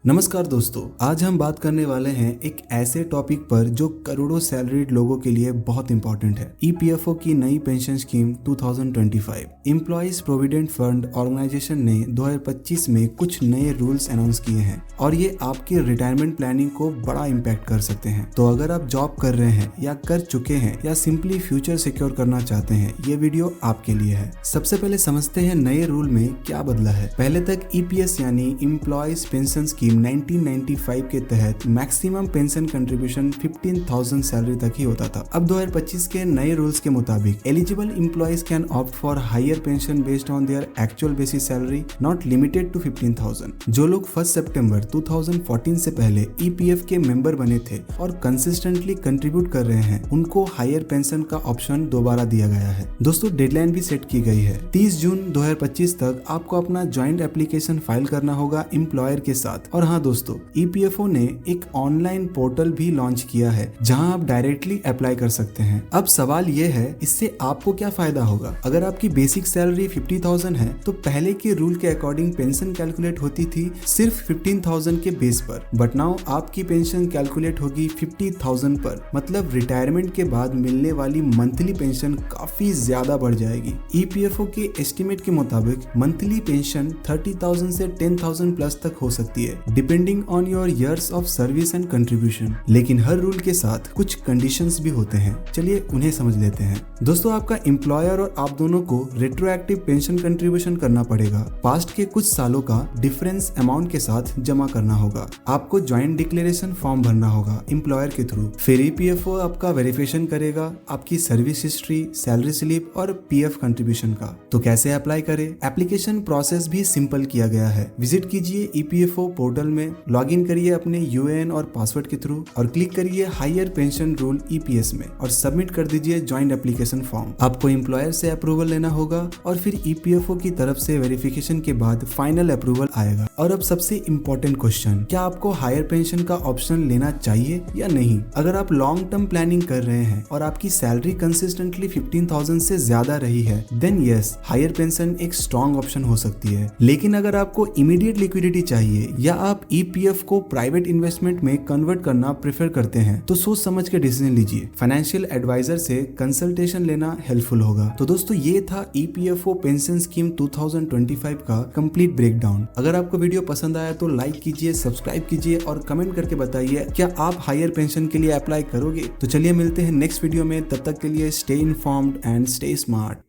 नमस्कार दोस्तों, आज हम बात करने वाले हैं एक ऐसे टॉपिक पर जो करोड़ों सैलरीड लोगों के लिए बहुत इंपॉर्टेंट है। ईपीएफओ की नई pension scheme 2025। Employees provident fund organisation ने 2025 में कुछ नए रूल्स अनाउंस किए हैं और ये आपकी रिटायरमेंट प्लानिंग को बड़ा इम्पैक्ट कर सकते हैं। तो अगर आप जॉब कर रहे हैं या कर चुके हैं या सिंपली फ्यूचर सिक्योर करना चाहते हैं, ये वीडियो आपके लिए है। सबसे पहले समझते हैं नए रूल में क्या बदला है। पहले तक ईपीएस यानी एम्प्लॉइज पेंशन स्कीम 1995 के तहत मैक्सिमम पेंशन कंट्रीब्यूशन 15,000 सैलरी तक ही होता था। अब 2025 के नए रूल्स के मुताबिक eligible employees can opt for higher pension based on their actual basic salary, not limited to 15,000। जो लोग 1 सितंबर 2014 से पहले ईपीएफ के मेंबर बने थे और कंसिस्टेंटली कंट्रीब्यूट कर रहे हैं, उनको हायर पेंशन का ऑप्शन दोबारा दिया गया है। दोस्तों, डेडलाइन भी सेट की गई है। 30 जून 2025 तक आपको अपना ज्वाइंट एप्लीकेशन फाइल करना होगा एम्प्लॉयर के साथ। और हाँ दोस्तों, ईपीएफओ ने एक ऑनलाइन पोर्टल भी लॉन्च किया है जहां आप डायरेक्टली अप्लाई कर सकते हैं। अब सवाल ये है, इससे आपको क्या फायदा होगा। अगर आपकी बेसिक सैलरी 50,000 है तो पहले के रूल के अकॉर्डिंग पेंशन कैलकुलेट होती थी सिर्फ 15,000 के बेस पर, बट नाउ आपकी पेंशन कैलकुलेट होगी 50,000 पर। मतलब रिटायरमेंट के बाद मिलने वाली मंथली पेंशन काफी ज्यादा बढ़ जाएगी। ईपीएफओ के एस्टिमेट के मुताबिक मंथली पेंशन 30,000 से 10,000 प्लस तक हो सकती है, depending on your ears of service and contribution. लेकिन हर रूल के साथ कुछ कंडीशंस भी होते हैं, चलिए उन्हें समझ लेते हैं। दोस्तों, आपका एम्प्लॉयर और आप दोनों को रेट्रोएक्टिव पेंशन कंट्रीब्यूशन करना पड़ेगा। पास्ट के कुछ सालों का डिफरेंस अमाउंट के साथ जमा करना होगा। आपको ज्वाइंट डिक्लेरेशन फॉर्म भरना होगा एम्प्लॉयर के थ्रू। फिर ईपीएफओ आपका वेरिफिकेशन करेगा आपकी सर्विस हिस्ट्री, सैलरी स्लिप और पीएफ कंट्रीब्यूशन का। तो कैसे अप्लाई करें? एप्लीकेशन प्रोसेस भी सिंपल किया गया है। विजिट कीजिए ईपीएफओ पोर्टल में, लॉग इन करिए अपने यूएएन और पासवर्ड के थ्रू और क्लिक करिए हायर पेंशन रूल ईपीएस में और सबमिट कर दीजिए ज्वाइंट एप्लीकेशन फॉर्म। आपको एम्प्लॉयर से अप्रूवल लेना होगा और फिर ईपीएफओ की तरफ से वेरिफिकेशन के बाद फाइनल अप्रूवल आएगा। और अब सबसे इम्पोर्टेंट क्वेश्चन, क्या आपको हायर पेंशन का ऑप्शन लेना चाहिए या नहीं? अगर आप लॉन्ग टर्म प्लानिंग कर रहे हैं और आपकी सैलरी कंसिस्टेंटली 15,000 से ज्यादा रही है, देन यस, हायर पेंशन एक स्ट्रॉन्ग ऑप्शन हो सकती है। लेकिन अगर आपको इमीडिएट लिक्विडिटी चाहिए या आप ईपीएफ को प्राइवेट इन्वेस्टमेंट में कन्वर्ट करना प्रेफर करते हैं, तो सोच समझ के डिसीजन लीजिए। फाइनेंशियल एडवाइजर से कंसल्टेशन लेना हेल्पफुल होगा। तो दोस्तों, ये था ईपीएफओ पेंशन स्कीम 2025 का कंप्लीट ब्रेकडाउन। अगर आपको वीडियो पसंद आया तो लाइक कीजिए, सब्सक्राइब कीजिए और कमेंट करके बताइए क्या आप हायर पेंशन के लिए अप्लाई करोगे। तो चलिए मिलते हैं नेक्स्ट वीडियो में, तब तक के लिए stay informed and stay smart.